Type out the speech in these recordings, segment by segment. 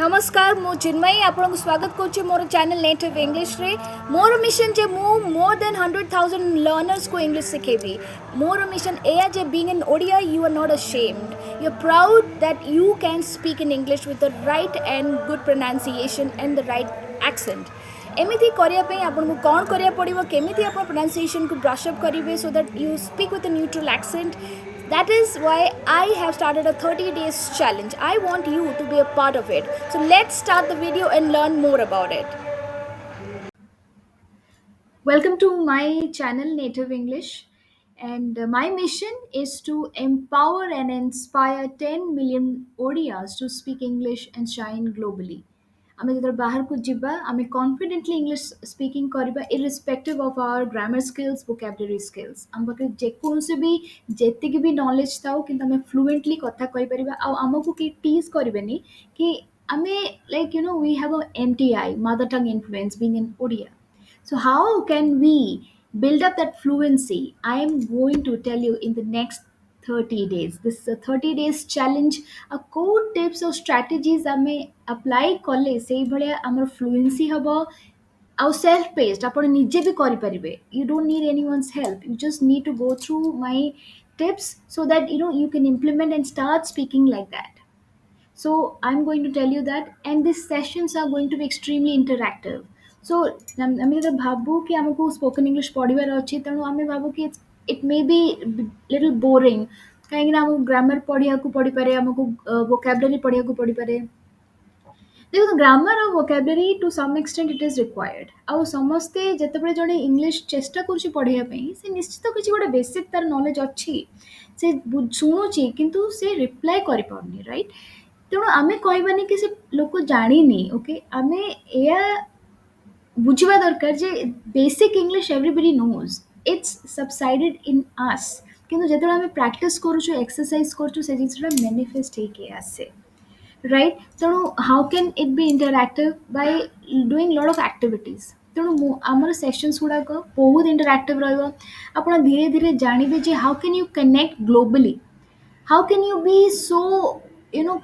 नमस्कार मु चिन्मयी आपको स्वागत करुच्ची मोर चैनल नेटिव इंग्लिश रे। मोर मिशन जे मु मोर देन 100,000 लर्नर्स को इंग्लिश सिखेबी। मोर मिशन एया जे being in Odia you are not ashamed, you are proud that you can speak in English with the right and good pronunciation and the right accent। एमिति करिया पे आपन को कौन करिया पड़िबो, केमिति आपन प्रोनाउंसिएशन को ब्रश अप करिवे so that you speak with a neutral accent. That is why I have started a 30 days challenge. I want you to be a part of it. So let's start the video and learn more about it. Welcome to my channel Native English, and my mission is to empower and inspire 10 million ODIs to speak English and shine globally. ଆମେ ଯେତେବେଳେ ବାହାରକୁ ଯିବା ଆମେ କନଫିଡେଣ୍ଟଲି English speaking କରିବା ଇରିସ୍ପେକ୍ଟିଭ୍ of hour ଗ୍ରାମର skills vocabulary skills. ଆମ ପାଖରେ ଯେକୌଣସି ବି ଯେତିକି ବି ନଲେଜ ଥାଉ କିନ୍ତୁ ଆମେ ଫ୍ଲୁଏଣ୍ଟଲି କଥା କହିପାରିବା ଆଉ ଆମକୁ କେହି ଟିଜ୍ କରିବେନି କି ଆମେ like we have a MTI mother tongue influence being in Odia. So how can we build up that fluency? I am going to tell you in the next 30 days. This is a 30 days challenge. A core tips or strategies ଆମେ apply କଲେ ସେଇଭଳିଆ ଆମର fluency ହବ ଆଉ self paced ଆପଣ ନିଜେ ବି କରିପାରିବେ। You don't need anyone's help. You just need to go through my tips so that you can implement and start speaking like that. So I'm going to tell you that, and these sessions are going to be extremely interactive. So ଆମେ ଯେତେବେଳେ ଭାବୁ କି ଆମକୁ spoken English ପଢ଼ିବାର ଅଛି ତେଣୁ ଆମେ ଭାବୁ କି ଇଟ୍ ମେ ବି ଲିଟଲ୍ ବୋରିଂ, କାହିଁକିନା ଆମକୁ ଗ୍ରାମାର ପଢ଼ିବାକୁ ପଡ଼ିପାରେ, ଆମକୁ ଭୋକାବୁଲାରୀ ପଢ଼ିବାକୁ ପଡ଼ିପାରେ। ଦେଖନ୍ତୁ ଗ୍ରାମାର ଆଉ vocabulary to some extent it is required. ଆଉ ସମସ୍ତେ ଯେତେବେଳେ ଜଣେ ଇଂଲିଶ ଚେଷ୍ଟା କରୁଛି ପଢ଼ିବା ପାଇଁ ସେ ନିଶ୍ଚିତ କିଛି ଗୋଟେ ବେସିକ୍ ତାର ନଲେଜ ଅଛି, ସେ ଶୁଣୁଛି କିନ୍ତୁ ସେ ରିପ୍ଲାଏ କରିପାରୁନି, ରାଇଟ୍? ତେଣୁ ଆମେ କହିବାନି କି ସେ ଲୋକ ଜାଣିନି। ଓକେ, ଆମେ ଏଇଆ ବୁଝିବା ଦରକାର ଯେ basic English everybody knows, it's subsidised in us. କିନ୍ତୁ ଯେତେବେଳେ ଆମେ ପ୍ରାକ୍ଟିସ୍ କରୁଛୁ, ଏକ୍ସରସାଇଜ କରୁଛୁ, ସେ ଜିନିଷଟା ମ୍ୟାନିଫେଷ୍ଟ ହେଇକି ଆସେ, ରାଇଟ୍? ତେଣୁ how can it be interactive by doing lot of activities. ତେଣୁ ଆମର ସେସନ୍ସ ଗୁଡ଼ାକ ବହୁତ ଇଣ୍ଟରାକ୍ଟିଭ୍ ରହିବ। ଆପଣ ଧୀରେ ଧୀରେ ଜାଣିବେ ଯେ how can you connect globally, how can you be so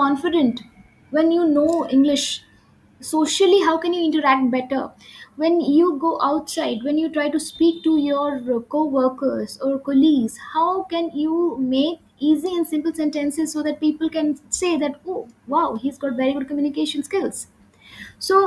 confident when you know English? Socially, how can you interact better when you go outside, when you try to speak to your co-workers or colleagues? How can you make easy and simple sentences so that people can say that, oh wow, he's got very good communication skills? So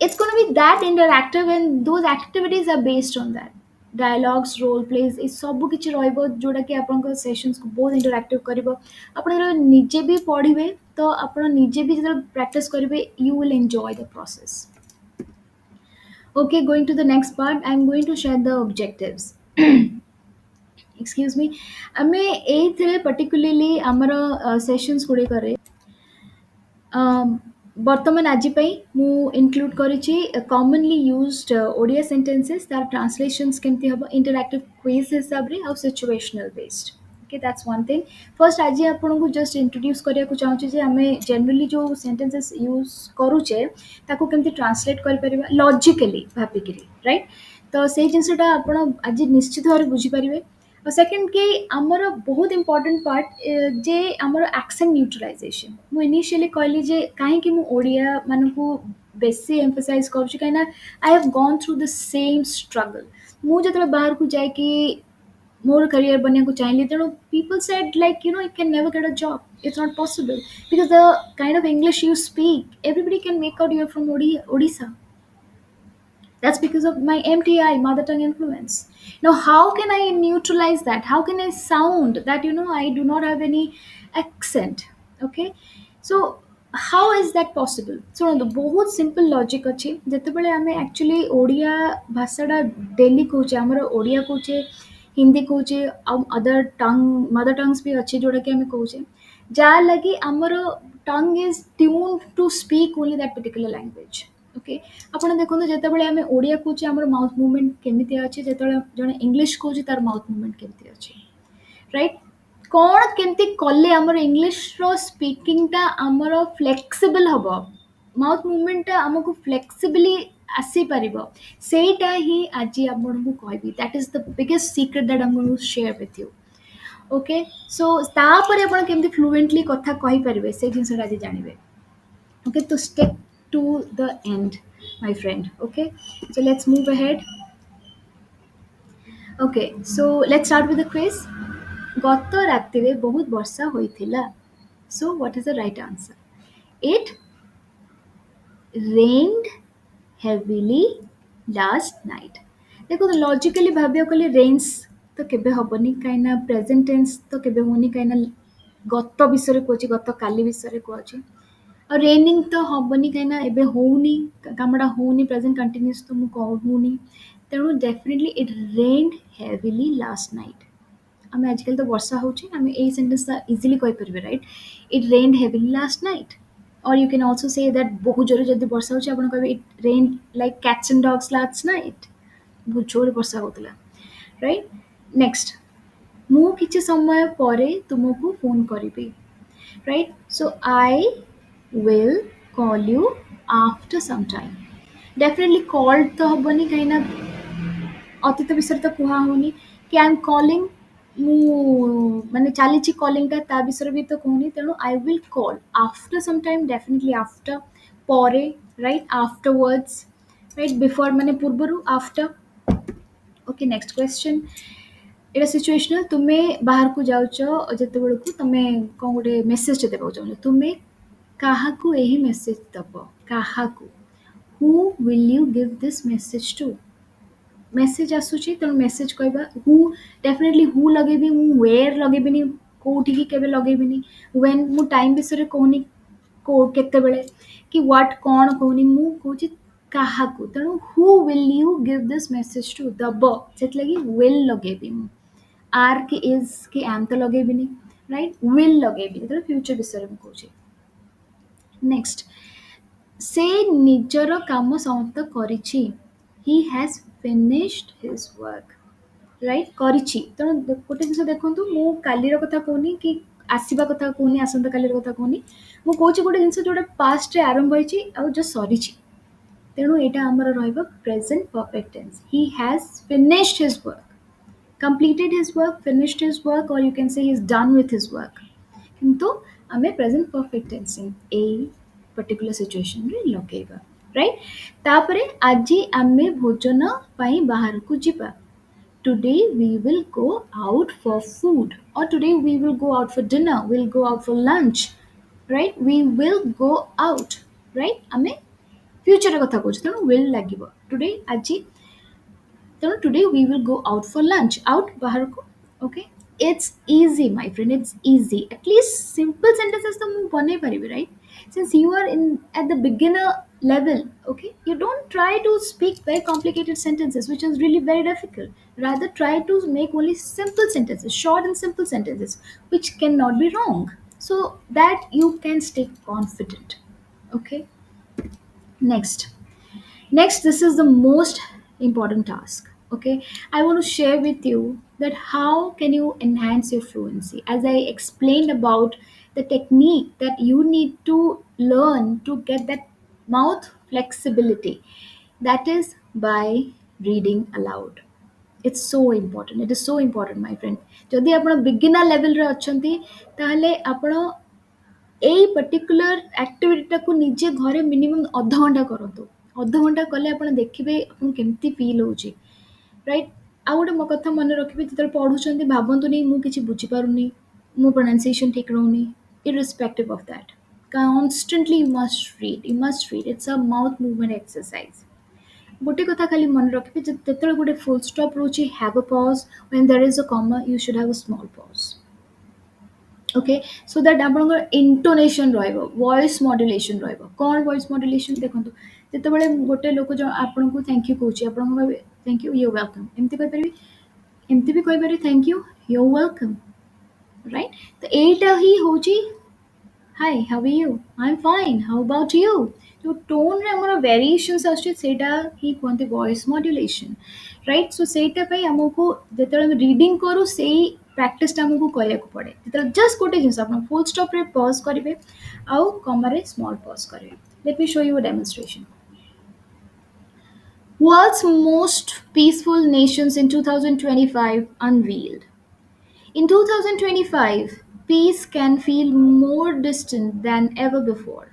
it's going to be that interactive, and those activities are based on that. Dialogues, role plays, ଏ ସବୁ କିଛି ରହିବ ଯୋଉଟାକି ଆପଣଙ୍କ ସେସନ୍ସକୁ ବହୁତ interactive କରିବ। ଆପଣ ଯେତେବେଳେ ନିଜେ ବି ପଢ଼ିବେ ତ ଆପଣ ନିଜେ ବି ଯେତେବେଳେ ପ୍ରାକ୍ଟିସ୍ କରିବେ you will enjoy the process. Okay, going to the next part, I'm going to share the objectives. Excuse me, ଆମେ ଏଇଥିରେ particularly ଆମର ସେସନ୍ସ ଗୁଡ଼ିକରେ ବର୍ତ୍ତମାନ ଆଜି ପାଇଁ ମୁଁ ଇନକ୍ଲୁଡ୍ କରିଛି କମନଲି ୟୁଜ୍ଡ ଓଡ଼ିଆ ସେଣ୍ଟେନ୍ସେସ୍, ତାର ଟ୍ରାନ୍ସଲେସନ୍ସ କେମିତି ହେବ, ଇଣ୍ଟରାକ୍ଟିଭ୍ କ୍ୱିଜ୍ ହିସାବରେ ଆଉ situational based. Okay, that's one thing. First ଆଜି ଆପଣଙ୍କୁ ଜଷ୍ଟ ଇଣ୍ଟ୍ରୋଡ୍ୟୁସ୍ କରିବାକୁ ଚାହୁଁଛି ଯେ ଆମେ ଜେନେରାଲି ଯେଉଁ ସେଣ୍ଟେନ୍ସେସ୍ ୟୁଜ୍ କରୁଛେ ତାକୁ କେମିତି ଟ୍ରାନ୍ସଲେଟ୍ କରିପାରିବା ଲଜିକାଲି ଭାବିକିରି, ରାଇଟ୍? ତ ସେଇ ଜିନିଷଟା ଆପଣ ଆଜି ନିଶ୍ଚିତ ଭାବରେ ବୁଝିପାରିବେ। ଆଉ ସେକେଣ୍ଡ କି ଆମର ବହୁତ ଇମ୍ପର୍ଟାଣ୍ଟ ପାର୍ଟ ଯେ ଆମର ଆକ୍ସେଣ୍ଟ ନ୍ୟୁଟ୍ରାଲାଇଜେସନ୍। ମୁଁ ଇନିସିଆଲି କହିଲି ଯେ କାହିଁକି ମୁଁ ଓଡ଼ିଆ ମାନଙ୍କୁ ବେଶୀ ଏମ୍ଫାସାଇଜ୍ କରୁଛି, କାହିଁକିନା I have gone through the same struggle. ମୁଁ ଯେତେବେଳେ ବାହାରକୁ ଯାଇକି ମୋର କ୍ୟାରିୟର ବନେଇବାକୁ ଚାହିଁଲି, ତେଣୁ people said like you can never get a job, it's not possible because the kind of English you speak everybody can make out you are from Odisha. That's because of my MTI, mother tongue influence. Now, how can I neutralize that? How can I sound that, I do not have any accent? Okay. So, how is that possible? ଶୁଣନ୍ତୁ, ବହୁତ simple logic ଅଛି। ଯେତେବେଳେ ଆମେ actually Odia ଭାଷାଟା daily କହୁଛେ, ଆମର ଓଡ଼ିଆ କହୁଛେ, ହିନ୍ଦୀ କହୁଛେ, ଆଉ ଅଦର ଟଙ୍ଗ ମଦର ଟଙ୍ଗ୍ସ ବି ଅଛି ଯେଉଁଟାକି ଆମେ କହୁଛେ, ଯାହା ଲାଗି ଆମର tongue is tune to speak only that particular language. Okay, ଆପଣ ଦେଖନ୍ତୁ ଯେତେବେଳେ ଆମେ ଓଡ଼ିଆ କହୁଛେ ଆମର ମାଉଥ୍ ମୁଭମେଣ୍ଟ କେମିତି ଅଛି, ଯେତେବେଳେ ଜଣେ ଇଂଲିଶ କହୁଛି ତାର ମାଉଥ୍ ମୁଭମେଣ୍ଟ କେମିତି ଅଛି, ରାଇଟ୍? କ'ଣ କେମିତି କଲେ ଆମର ଇଂଲିଶର ସ୍ପିକିଂଟା ଆମର ଫ୍ଲେକ୍ସିବଲ୍ ହେବ, ମାଉଥ୍ ମୁଭମେଣ୍ଟଟା ଆମକୁ ଫ୍ଲେକ୍ସିବଲି ଆସିପାରିବ, ସେଇଟା ହିଁ ଆଜି ଆପଣଙ୍କୁ କହିବି। That is the biggest secret that am going to share with you. Okay, so ତାପରେ ଆପଣ କେମିତି ଫ୍ଲୁଏଣ୍ଟଲି କଥା କହିପାରିବେ ସେଇ ଜିନିଷଟା ଆଜି ଜାଣିବେ। Okay, to stick to the end, my friend. Okay, so let's move ahead. Okay, so let's start with the quiz. ଗତ ରାତିରେ ବହୁତ ବର୍ଷା ହୋଇଥିଲା. So what is the right answer? It rained heavily last night. देखो logically भाविବାକୁ ଗଲେ rains ତ କେବେ ହବନି କାହିଁକି ନା ପ୍ରେଜେଣ୍ଟ ଟେନ୍ସ ତ କେବେ ହଉନି କାହିଁକି ନା ଗତ ବିଷୟରେ କହୁଛି ଗତ କାଲି ବିଷୟରେ କହୁଛି ଆଉ ରେନିଂ ତ ହବନି କାହିଁକି ନା ଏବେ ହଉନି କାମଟା ହଉନି ପ୍ରେଜେଣ୍ଟ କଣ୍ଟିନ୍ୟୁଅସ୍ ତ ମୁଁ କହୁନି ତେଣୁ definitely it rained heavily last night ଆମେ ଆଜିକାଲି ତ ବର୍ଷା ହେଉଛି ଆମେ ଏଇ ସେଣ୍ଟେନ୍ସଟା ଇଜିଲି କହିପାରିବେ right it rained heavily last night or you can also say that ବହୁତ ଜୋରେ ଯଦି ବର୍ଷା ହେଉଛି ଆପଣ କହିବେ it rained like cats and dogs last night ବହୁତ ଜୋରେ ବର୍ଷା ହେଉଥିଲା ରାଇଟ୍ ନେକ୍ସଟ ମୁଁ କିଛି ସମୟ ପରେ ତୁମକୁ ଫୋନ୍ କରିବି right so I will call you after some time definitely called ତ ହବନି କାହିଁକି ନା ଅତୀତ ବିଷୟରେ ତ କୁହା ହଉନି କି ଆଇ ଏମ୍ କଲିଂ ମୁଁ ମାନେ ଚାଲିଛି କଲିଂଟା ତା ବିଷୟରେ ବି ତ କହୁନି ତେଣୁ I will call after SUM time definitely after ପରେ ରାଇଟ୍ ଆଫ୍ଟରୱାର୍ଡସ୍ ରାଇଟ୍ ବିଫୋର ମାନେ ପୂର୍ବରୁ ଆଫ୍ଟର ଓକେ ନେକ୍ସଟ କ୍ୱେଶ୍ଚନ୍ ଏଇଟା ସିଚୁଏସନାଲ ତୁମେ ବାହାରକୁ ଯାଉଛ ଯେତେବେଳକୁ ତମେ କ'ଣ ଗୋଟେ ମେସେଜଟେ ଦେବାକୁ ଚାହୁଁଛ ତୁମେ କାହାକୁ ଏହି ମେସେଜ ଦବ କାହାକୁ who will you give this message to message ଆସୁଛି ତେଣୁ ମେସେଜ କହିବା ହୁ ଡେଫିନେଟଲି ହୁ ଲଗେଇବି ମୁଁ ୱେର୍ ଲଗେଇବିନି କୋଉଠିକି କେବେ ଲଗେଇବିନି ୱେନ୍ ମୁଁ ଟାଇମ୍ ବିଷୟରେ କହୁନି କେତେବେଳେ କି ହ୍ୱାଟ୍ କ'ଣ କହୁନି ମୁଁ କହୁଛି କାହାକୁ ତେଣୁ who will you give this message to ଦବ ସେଥିଲାଗି ୱିଲ୍ ଲଗେଇବି ମୁଁ ଆର୍ କି ଇଜ୍ କି ଆମ୍ ତ ଲଗେଇବିନି ରାଇଟ୍ ୱିଲ୍ ଲଗେଇବି ଯେତେବେଳେ ଫ୍ୟୁଚର୍ ବିଷୟରେ ମୁଁ କହୁଛି ନେକ୍ସଟ ସେ ନିଜର କାମ ସମାପ୍ତ କରିଛି ହି has finished his work right କରିଛି ତେଣୁ ଗୋଟେ ଜିନିଷ ଦେଖନ୍ତୁ ମୁଁ କାଲିର କଥା କହୁନି କି ଆସିବା କଥା କହୁନି ଆସନ୍ତାକାଲିର କଥା କହୁନି ମୁଁ କହୁଛି ଗୋଟେ ଜିନିଷ ଯେଉଁଟା ପାଷ୍ଟରେ ଆରମ୍ଭ ହେଇଛି ଆଉ ଜଷ୍ଟ ସରିଛି ତେଣୁ ଏଇଟା ଆମର ରହିବ present perfect tense he has finished his work completed his work, finished his work, or you can say he's done with his work. କିନ୍ତୁ ଆମେ ପ୍ରେଜେଣ୍ଟ ପରଫେକ୍ଟ ଟେନ୍ସ ଏଇ ପର୍ଟିକୁଲାର ସିଚୁଏସନରେ ଲଗେଇବା ରାଇଟ୍ ତାପରେ ଆଜି ଆମେ ଭୋଜନ ପାଇଁ ବାହାରକୁ ଯିବା today we will go out for food or today we will go out for dinner we'll go out for lunch right we will go out right ଆମେ ଫ୍ୟୁଚର କଥା କହୁଛୁ ତେଣୁ will ଲାଗିବ today ଆଜି ତେଣୁ today we will go out for lunch out ବାହାରକୁ okay it's easy my friend it's easy at least simple sentences ତ ମୁଁ ବନେଇ ପାରିବି right since you are in at the beginner level okay you don't try to speak very complicated sentences which is really very difficult rather try to make only simple sentences short and simple sentences which cannot be wrong so that you can stay confident okay next Next, this is the most important task. Okay, I want to share with you that how can you enhance your fluency. As I explained about the technique that you need to learn to get that mouth flexibility, that is by reading aloud. It's so important. It is so important, my friend. ଯଦି ଆପଣ ବିଗିନର ଲେଭେଲରେ ଅଛନ୍ତି ତାହେଲେ ଆପଣ ଏଇ particular ଆକ୍ଟିଭିଟିଟାକୁ ନିଜେ ଘରେ minimum ଅଧଘଣ୍ଟା କରନ୍ତୁ ଅଧଘଣ୍ଟା କଲେ ଆପଣ ଦେଖିବେ ଆପଣଙ୍କୁ କେମିତି ଫିଲ୍ ହେଉଛି ରାଇଟ୍ ଆଉ ଗୋଟେ ମୋ କଥା ମନେ ରଖିବେ ଯେତେବେଳେ ପଢ଼ୁଛନ୍ତି ଭାବନ୍ତୁନି ମୁଁ କିଛି ବୁଝିପାରୁନି ମୋ ପ୍ରୋନାଉନ୍ସିଏସନ୍ ଠିକ୍ ରହୁନି irrespective of that constantly you must read it's a mouth movement exercise ଗୋଟେ କଥା ଖାଲି ମନେ ରଖିବେ ଯେତେବେଳେ ଗୋଟେ full stop ରହୁଛି have a pause when there is a comma you should have a small pause okay so that आपणकर intonation Royce मड्युलेशन कौन वॉइस मड्युलेशन देखो जिते गोटे लोक जो आपन को थैंक यू कहूँ थैंक यू यू वेलकम एमती कहीपरि एमती भी कहीपरि thank you you welcome right तो यहीटा ही हूँ hi how are you I am fine how about you जो टोन रे हमर वेरिएशंस आछे सेटा ही कहते वॉइस मड्युलेशन राइट सो सेटा पई हमको जेतेले हम रीडिंग करू सेई प्रैक्टिस हमको करिया को पड़े जेतेले जस्ट गोटे जिंस आपण फुल स्टॉप रे पॉज करिवे आउ कॉमा रे स्मॉल पॉज करिवे let me show you a demonstration World's most peaceful nations in 2025 unveiled. In 2025, peace can feel more distant than ever before.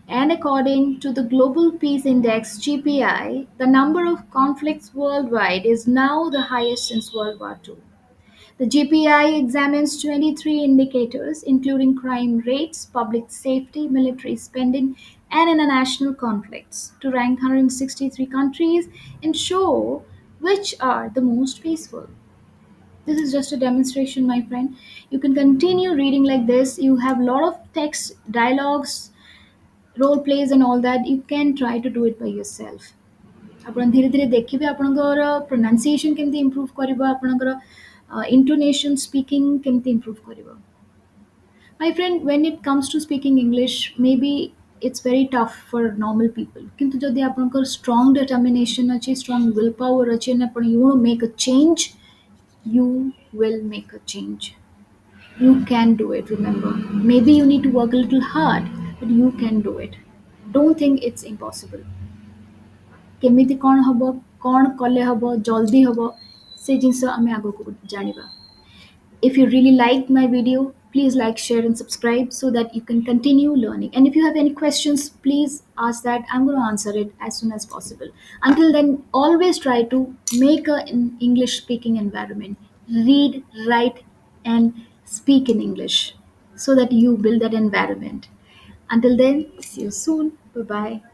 And according to the Global Peace Index GPI, the number of conflicts worldwide is now the highest since World War II. The GPI examines 23 indicators, including crime rates, public safety, military spending, and international conflicts, to rank 163 countries and show which are the most peaceful. This is just a demonstration, my friend. You can continue reading like this. You have a lot of text, dialogues, role plays, and all that. You can try to do it by yourself. ଆପଣ ଧୀରେ ଧୀରେ ଦେଖିବେ ଆପଣଙ୍କର pronunciation କେମିତି improve କରିବ, ଆପଣଙ୍କର intonation speaking କେମିତି improve କରିବ. My friend, when it comes to speaking English, maybe it's very tough for normal people. କିନ୍ତୁ ଯଦି ଆପଣଙ୍କର strong determination ଅଛି, strong willpower ଅଛି, and ଆପଣ you want to make a change, you will make a change. You can do it, remember. Maybe you need to work a little hard, but you can do it. Don't think it's impossible. କେମିତି କ'ଣ ହବ, କ'ଣ କଲେ ହବ, ଜଲ୍ଦି ହବ, ସେ ଜିନିଷ ଆମେ ଆଗକୁ ଜାଣିବା. If you really liked my video, please like, share, and subscribe so that you can continue learning. And if you have any questions, please ask that. I'm going to answer it as soon as possible. Until then, always try to make an English speaking environment. Read, write, and speak in English so that you build that environment. Until then, see you soon. Bye bye.